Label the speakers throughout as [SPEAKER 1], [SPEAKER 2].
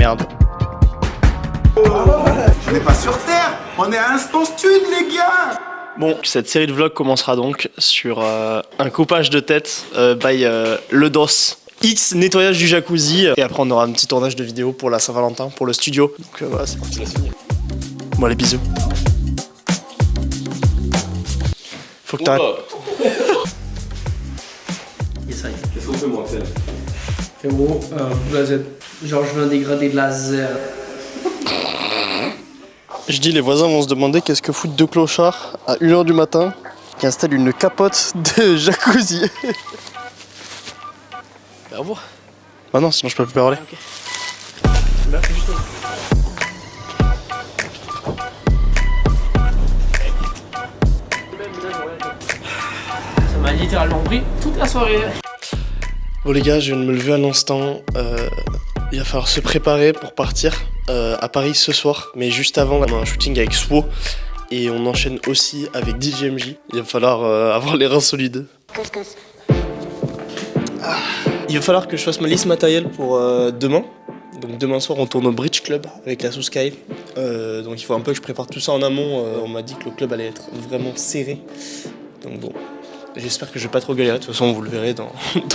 [SPEAKER 1] Merde.
[SPEAKER 2] On n'est pas sur Terre, on est à Instant Stud les gars.
[SPEAKER 1] Bon, cette série de vlogs commencera donc sur un coupage de tête by le DOS. X nettoyage du jacuzzi. Et après on aura un petit tournage de vidéo pour la Saint-Valentin, pour le studio. Donc voilà, c'est parti. Bon les bisous. Faut que t'arrêtes.
[SPEAKER 3] Qu'est-ce qu'on fait moi, Axel?
[SPEAKER 4] Frérot, genre je veux un dégradé de laser.
[SPEAKER 1] Je dis les voisins vont se demander qu'est-ce que foutent deux clochards à 1h du matin qui installent une capote de jacuzzi. Bah au revoir. Bah non, sinon je peux plus parler. Okay.
[SPEAKER 4] Ça m'a littéralement pris toute la soirée.
[SPEAKER 1] Bon les gars, je viens de me lever à l'instant. Il va falloir se préparer pour partir à Paris ce soir. Mais juste avant, on a un shooting avec Swo. Et on enchaîne aussi avec DJMJ. Il va falloir avoir les reins solides. Il va falloir que je fasse ma liste matérielle pour demain. Donc demain soir, on tourne au Bridge Club avec la Sky. Donc il faut un peu que je prépare tout ça en amont. On m'a dit que le club allait être vraiment serré. Donc bon, j'espère que je vais pas trop galérer. De toute façon, vous le verrez dans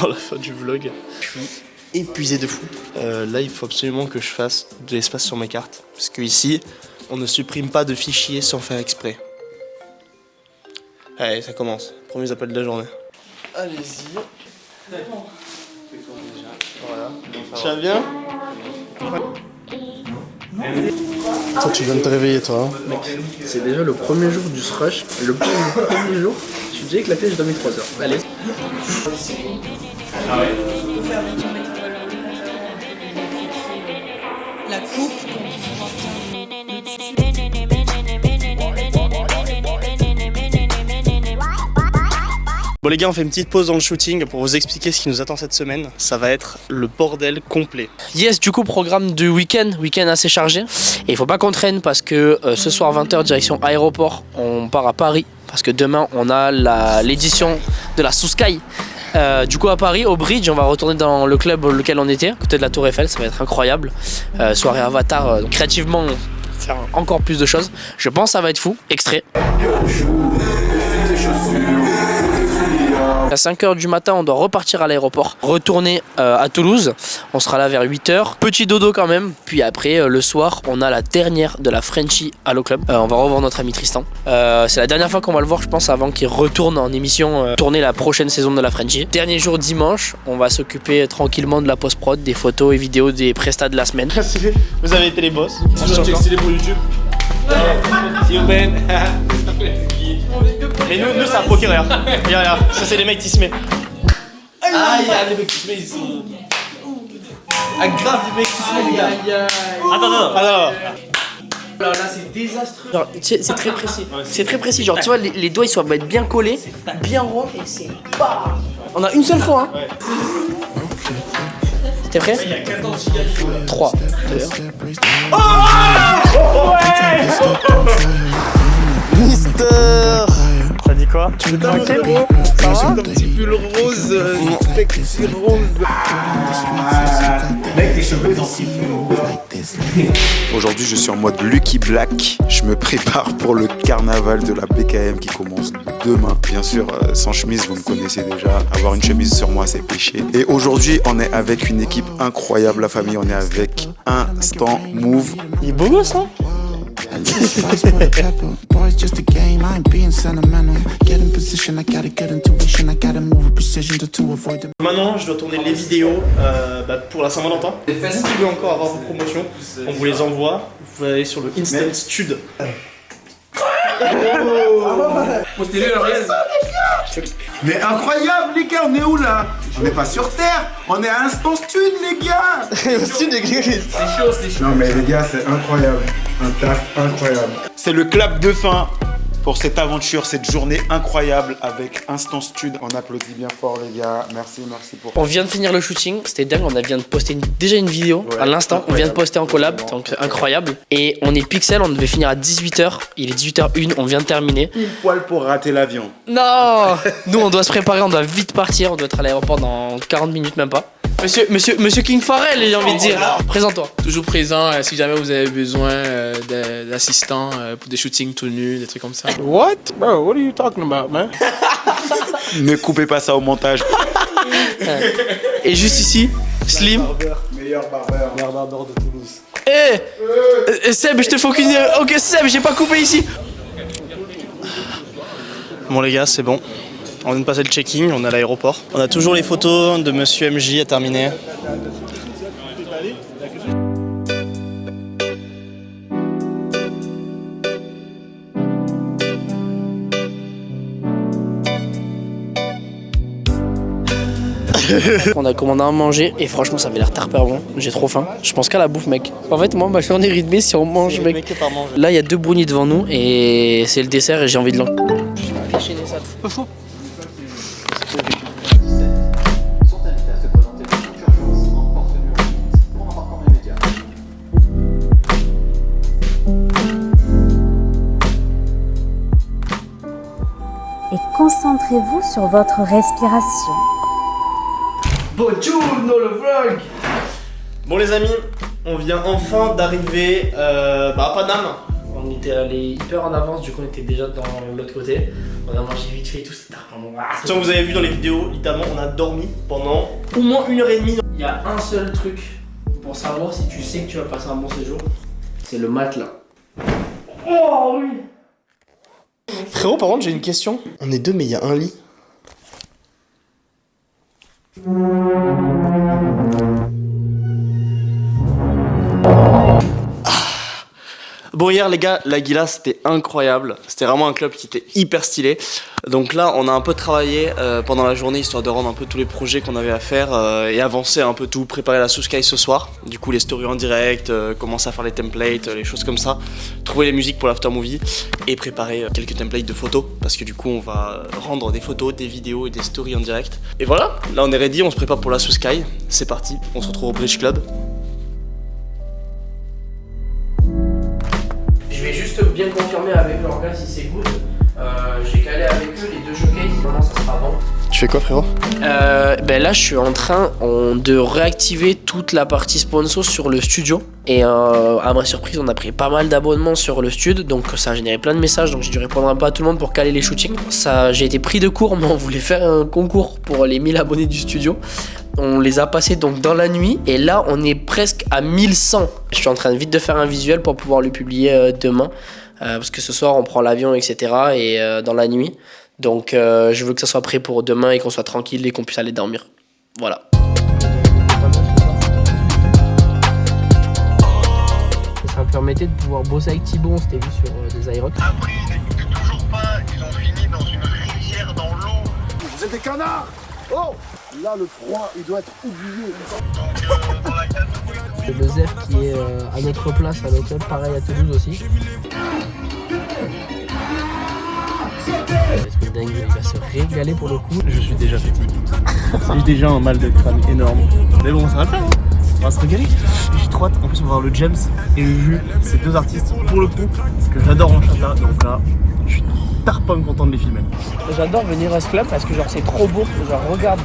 [SPEAKER 1] la fin du vlog. Je suis épuisé de fou. Là, il faut absolument que je fasse de l'espace sur mes cartes. Parce que ici, on ne supprime pas de fichiers sans faire exprès. Allez, ça commence. Premiers appels de la journée. Allez-y. Voilà. Ça va bien? Toi, tu viens de te réveiller, toi. Hein.
[SPEAKER 4] Mec, c'est déjà le premier jour du rush. Le premier jour, je suis déjà éclaté, j'ai dormi 3 heures. Allez.
[SPEAKER 3] Ah ouais.
[SPEAKER 5] La coupe.
[SPEAKER 1] Bon les gars, on fait une petite pause dans le shooting pour vous expliquer ce qui nous attend cette semaine. Ça va être le bordel complet.
[SPEAKER 4] Yes, du coup, programme du week-end assez chargé. Et il faut pas qu'on traîne parce que ce soir 20h direction aéroport, on part à Paris. Parce que demain on a l'édition de la Sky. Du coup à Paris, au Bridge, on va retourner dans le club auquel on était, à côté de la Tour Eiffel, ça va être incroyable. Soirée Avatar, donc créativement faire encore plus de choses. Je pense que ça va être fou. Extrait. À 5h du matin, on doit repartir à l'aéroport, retourner à Toulouse. On sera là vers 8h. Petit dodo quand même. Puis après, le soir, on a la dernière de la Frenchie Halo Club. On va revoir notre ami Tristan. C'est la dernière fois qu'on va le voir, je pense, avant qu'il retourne en émission, tourner la prochaine saison de la Frenchie. Dernier jour dimanche, on va s'occuper tranquillement de la post-prod, des photos et vidéos des prestats de la semaine.
[SPEAKER 1] Vous avez été les boss.
[SPEAKER 3] C'est pour YouTube.
[SPEAKER 1] See you Ben. Mais nous c'est un poker, regarde. Regarde, ça c'est les mecs qui se mettent.
[SPEAKER 3] Ah, il y a des mecs qui se mettent, ils sont. Ah, grave, des mecs qui se mettent, les gars.
[SPEAKER 1] Attends.
[SPEAKER 4] Là c'est désastreux. C'est très précis. C'est très précis. Genre tu vois les doigts ils doivent être bien collés, bien ronds et c'est pas. On a une seule fois hein. T'es prêt? 3, 2, 1.
[SPEAKER 1] Mister. T'as dit quoi? Tu veux tranquille? Ça va?
[SPEAKER 2] Un petit pull rose, sexy rose. Mec, tes cheveux ils ont sifflé.
[SPEAKER 6] Aujourd'hui, je suis en mode Lucky Black. Je me prépare pour le carnaval de la BKM qui commence demain. Bien sûr, sans chemise, vous me connaissez déjà. Avoir une chemise sur moi, c'est péché. Et aujourd'hui, on est avec une équipe incroyable, la famille. On est avec Instant Move.
[SPEAKER 1] Il est beau gosse, hein? Maintenant, je dois tourner les vidéos pour la Saint-Valentin. Si vous voulez encore avoir vos promotions, on vous les envoie. Vous pouvez aller sur le Instant Stud.
[SPEAKER 3] Postez-le, Ariel.
[SPEAKER 2] Mais incroyable les gars, on est où là? On n'est pas sur Terre, on est à Instant Stud les gars.
[SPEAKER 3] C'est chaud.
[SPEAKER 2] Non mais les gars, c'est incroyable. Un taf incroyable.
[SPEAKER 6] C'est le clap de fin pour cette aventure, cette journée incroyable avec Instant Stud. On applaudit bien fort les gars. Merci pour...
[SPEAKER 4] On vient de finir le shooting, c'était dingue, on vient de poster déjà une vidéo à l'instant, on vient de poster en collab, donc incroyable. Et on est pixel, on devait finir à 18h, il est 18h01, on vient de terminer.
[SPEAKER 6] Pile poil pour rater l'avion.
[SPEAKER 4] Non. Nous on doit se préparer, on doit vite partir, on doit être à l'aéroport dans 40 minutes même pas. Monsieur King Farrell, j'ai envie de dire. Présente-toi.
[SPEAKER 3] Toujours présent si jamais vous avez besoin d'assistants pour des shootings tout nus, des trucs comme ça.
[SPEAKER 5] What? Bro, what are you talking about, man?
[SPEAKER 6] Ne coupez pas ça au montage.
[SPEAKER 4] Et juste ici, Slim.
[SPEAKER 2] Meilleur barbeur de Toulouse.
[SPEAKER 4] Seb, je te fais aucune. Ok, Seb, j'ai pas coupé ici.
[SPEAKER 1] Bon les gars, c'est bon. On vient de passer le checking, on est à l'aéroport. On a toujours les photos de Monsieur MJ à terminer.
[SPEAKER 4] On a commandé à manger et franchement ça avait l'air hyper bon. J'ai trop faim. Je pense qu'à la bouffe mec. En fait moi ma journée est rythmée si on mange mec. Là il y a 2 brownies devant nous et c'est le dessert et j'ai envie de l'en.
[SPEAKER 7] Et concentrez-vous sur votre respiration.
[SPEAKER 4] Buongiorno le vlog.
[SPEAKER 1] Bon les amis, on vient enfin d'arriver à Paname.
[SPEAKER 4] On était allé hyper en avance, du coup on était déjà dans l'autre côté. On a mangé vite fait et tout, c'était tard.
[SPEAKER 1] Comme vous avez vu dans les vidéos, littéralement on a dormi pendant au moins 1h30.
[SPEAKER 4] Il y a un seul truc pour savoir si tu sais que tu vas passer un bon séjour, c'est le matelas. Oh oui.
[SPEAKER 1] Frérot, par contre j'ai une question. On est 2 mais il y a un lit. Bon hier les gars, la Guilla c'était incroyable, c'était vraiment un club qui était hyper stylé. Donc là on a un peu travaillé pendant la journée histoire de rendre un peu tous les projets qu'on avait à faire et avancer un peu tout, préparer la Souskai ce soir. Du coup les stories en direct, commencer à faire les templates, les choses comme ça. Trouver les musiques pour l'after movie et préparer quelques templates de photos parce que du coup on va rendre des photos, des vidéos et des stories en direct. Et voilà, là on est ready, on se prépare pour la Souskai, c'est parti, on se retrouve au Bridge Club.
[SPEAKER 4] Je vais juste bien confirmer avec leur gars si c'est good. J'ai calé avec eux les 2 showcases, vraiment ça sera bon.
[SPEAKER 1] Tu fais quoi frérot?
[SPEAKER 4] Ben là je suis en train de réactiver toute la partie sponsor sur le studio. Et à ma surprise on a pris pas mal d'abonnements sur le studio. Donc ça a généré plein de messages. Donc j'ai dû répondre un peu à tout le monde pour caler les shootings. J'ai été pris de court mais on voulait faire un concours pour les 1000 abonnés du studio. On les a passés donc dans la nuit. Et là on est presque à 1100. Je suis en train vite de faire un visuel pour pouvoir le publier demain. Parce que ce soir on prend l'avion etc. Et dans la nuit. Donc je veux que ça soit prêt pour demain et qu'on soit tranquille et qu'on puisse aller dormir. Voilà. Ça me permettait de pouvoir bosser avec Thibaut, on s'était vu sur des aérocs.
[SPEAKER 8] Après, ils n'écoutent toujours pas, ils ont fini dans une rivière dans l'eau.
[SPEAKER 2] Vous êtes des canards! Oh! Là, le froid, il doit être oublié.
[SPEAKER 8] Donc, dans la cave,
[SPEAKER 4] Le Zef qui est à notre place à l'hôtel, pareil à Toulouse aussi. C'est dingue, il va se régaler pour le coup.
[SPEAKER 1] Je suis déjà fatigué. J'ai déjà un mal de crâne énorme. Mais bon, ça va le faire, hein. On va se régaler. J'ai trop hâte. En plus, on va voir le James et le Jus. Ces 2 artistes, pour le coup, que j'adore en chata. Donc là, je suis tarpin content de les filmer.
[SPEAKER 4] J'adore venir à ce club parce que genre c'est trop beau. Genre regarde.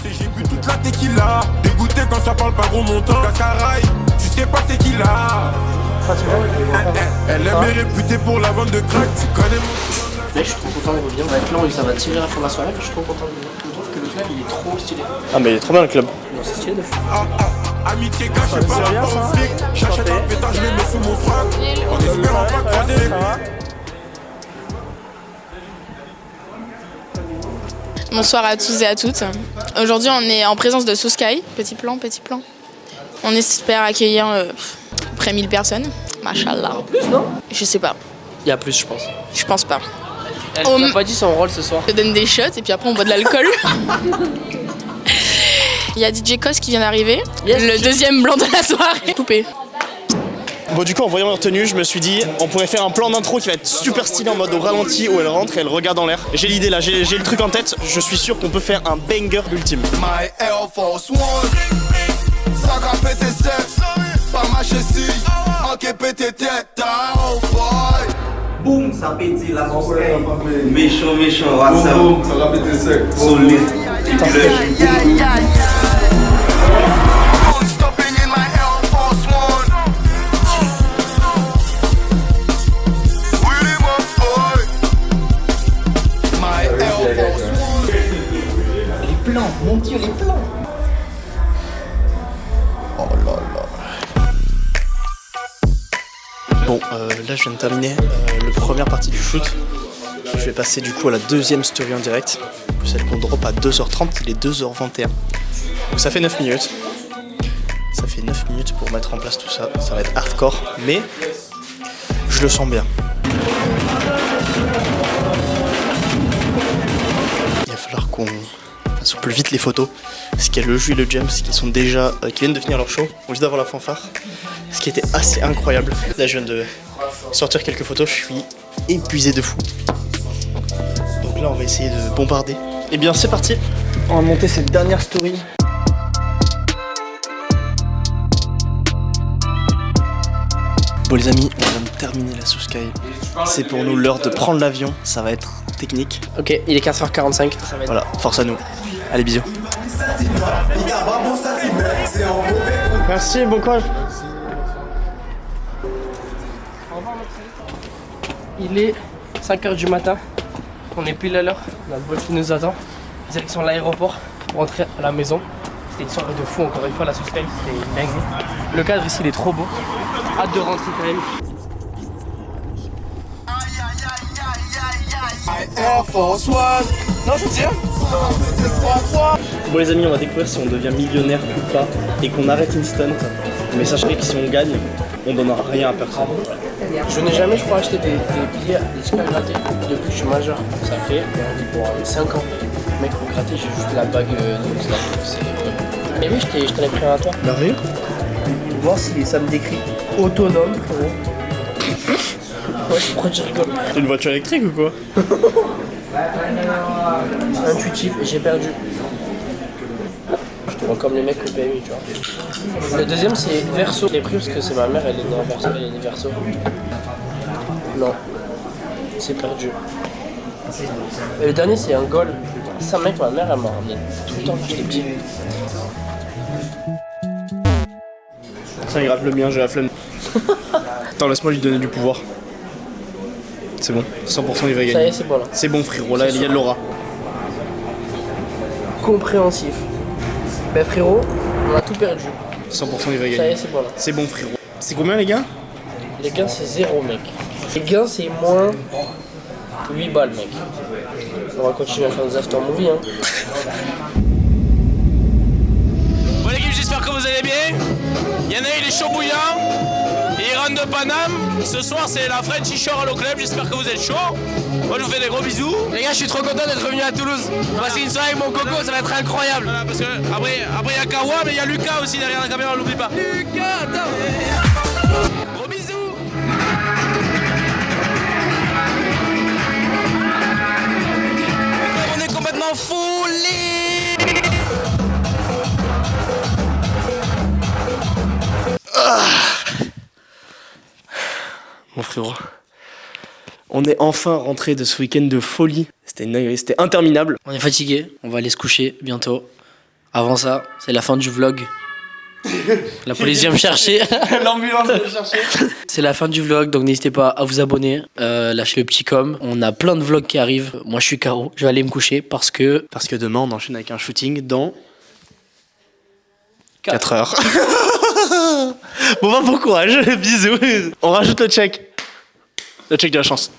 [SPEAKER 9] J'ai bu toute la tequila, dégoûté quand ça parle pas gros montant. Cascaraï, tu sais pas c'est qui là. Elle est réputée pour la vente de crack, tu connais mon.
[SPEAKER 4] Là je suis trop content de revenir. Avec Lan, ça va tirer à la fin de la soirée. Je suis trop content de venir. Je trouve que le club il est trop stylé.
[SPEAKER 1] Ah, mais il est trop bien le club.
[SPEAKER 4] Non, c'est stylé de fou.
[SPEAKER 9] Amitié gâchée par rapport au flic. J'achète un pétard, je les mets sous mon frac. En espérant pas croiser.
[SPEAKER 10] Bonsoir à tous et à toutes. Aujourd'hui, on est en présence de Souskai. Petit plan. On espère accueillir près 1000 personnes. Machallah.
[SPEAKER 4] Plus, non?
[SPEAKER 10] Je sais pas.
[SPEAKER 4] Il y a plus, je pense.
[SPEAKER 10] Je pense pas.
[SPEAKER 4] Elle n'a pas dit son rôle ce soir.
[SPEAKER 10] Je donne des shots et puis après, on boit de l'alcool. Il y a DJ Kos qui vient d'arriver.
[SPEAKER 4] Yes.
[SPEAKER 10] Le deuxième blanc de la soirée. Coupé.
[SPEAKER 1] Bon, du coup, en voyant leur tenue, je me suis dit, on pourrait faire un plan d'intro qui va être super stylé en mode au ralenti où elle rentre et elle regarde en l'air. J'ai l'idée là, j'ai le truc en tête. Je suis sûr qu'on peut faire un banger ultime.
[SPEAKER 9] My Air Force One, sac à péter sexe, pas ma chessie, ok pété tête, oh boy.
[SPEAKER 3] Boum,
[SPEAKER 11] Ça pétille la souscaille. Méchant, ça va péter sec. Solide.
[SPEAKER 3] Les plans, mon dieu, les plans.
[SPEAKER 1] Oh là là. Bon, là je viens de terminer la première partie du shoot. Je vais passer du coup à la deuxième story en direct. Celle qu'on drop à 2h30, il est 2h21. Donc ça fait 9 minutes. Ça fait 9 minutes pour mettre en place tout ça. Ça va être hardcore, mais je le sens bien. Il va falloir qu'on fasse au plus vite les photos. Parce qu'il y a le Ju et le James qui sont déjà qui viennent de finir leur show. On vient d'avoir la fanfare. Ce qui était assez incroyable. Là je viens de sortir quelques photos, je suis épuisé de fou. Donc là on va essayer de bombarder. Et bien c'est parti. On va monter cette dernière story. Bon les amis, on vient de terminer la Souscaille. C'est pour nous l'heure de prendre l'avion, ça va être technique.
[SPEAKER 4] Ok, il est 4h45.
[SPEAKER 1] Voilà, force à nous. Allez bisous. Merci, bon courage.
[SPEAKER 4] Il est 5h du matin. On est pile à l'heure. On a le vol qui nous attend. Direction l'aéroport pour rentrer à la maison. C'était une soirée de fou, encore une fois, la Souscaille, c'était dingue. Le cadre ici, il est trop beau. Hâte de rentrer quand même. Non, je tiens.
[SPEAKER 1] Bon les amis, on va découvrir si on devient millionnaire ou pas et qu'on arrête Instant. Mais sachez que si on gagne, on donnera rien à personne.
[SPEAKER 4] Je n'ai jamais, je crois, acheté des billets, des super grattés depuis que je suis majeur. Ça fait 5 ans. Mec, pour gratter, j'ai juste la bague de Snap. Mais oui, je t'en ai pris un à toi.
[SPEAKER 1] Merveilleux.
[SPEAKER 4] Voir si ça me décrit autonome, frérot. Ouais, pourquoi tu rigoles?
[SPEAKER 1] C'est une voiture électrique ou quoi?
[SPEAKER 4] Intuitif, et j'ai perdu. Je te vois comme les mecs au PMU, tu vois. Le deuxième, c'est Verso. Je l'ai pris parce que c'est ma mère, elle est née en Verso, elle est née Verso. Non, c'est perdu. Et le dernier, c'est un Gol. Ça, mec, ma mère, elle m'a ramené tout le temps quand j'étais petit.
[SPEAKER 1] Ça grave le mien, j'ai la flemme. Attends, laisse-moi lui donner du pouvoir. C'est bon, 100% il va gagner.
[SPEAKER 4] Ça y est, c'est bon là.
[SPEAKER 1] C'est bon frérot, là il y a de l'aura.
[SPEAKER 4] Compréhensif. Ben frérot, on a tout perdu.
[SPEAKER 1] 100% il va gagner.
[SPEAKER 4] Ça y est, c'est bon là.
[SPEAKER 1] C'est bon frérot. C'est combien les gars?
[SPEAKER 4] Les gains c'est 0 mec. Les gains c'est moins 8 balles mec. On va continuer à faire des after movie hein.
[SPEAKER 12] Bon l'équipe, j'espère que vous allez bien. Il y en a, il est chaud bouillant. Il rentre de Paname. Ce soir c'est la French Shore au club, j'espère que vous êtes chaud. Moi je vous fais des gros bisous. Les gars, je suis trop content d'être revenu à Toulouse. On va passer une soirée avec mon coco, ça va être incroyable. Voilà, parce que après il y a Kawa, mais il y a Lucas aussi derrière la caméra, on l'oublie pas. Lucas, attends. Gros bisous. On est complètement foulés.
[SPEAKER 1] Mon frérot. On est enfin rentré de ce week-end de folie. C'était une dinguerie, c'était interminable.
[SPEAKER 4] On est fatigué, on va aller se coucher bientôt. Avant ça, c'est la fin du vlog. La police vient me chercher.
[SPEAKER 3] L'ambulance vient me chercher.
[SPEAKER 4] C'est la fin du vlog, donc n'hésitez pas à vous abonner, lâchez le petit com. On a plein de vlogs qui arrivent. Moi je suis KO, je vais aller me coucher parce que
[SPEAKER 1] demain on enchaîne avec un shooting dans 4 heures. Bon bah bon courage, bisous. On rajoute le check. Le check de la chance.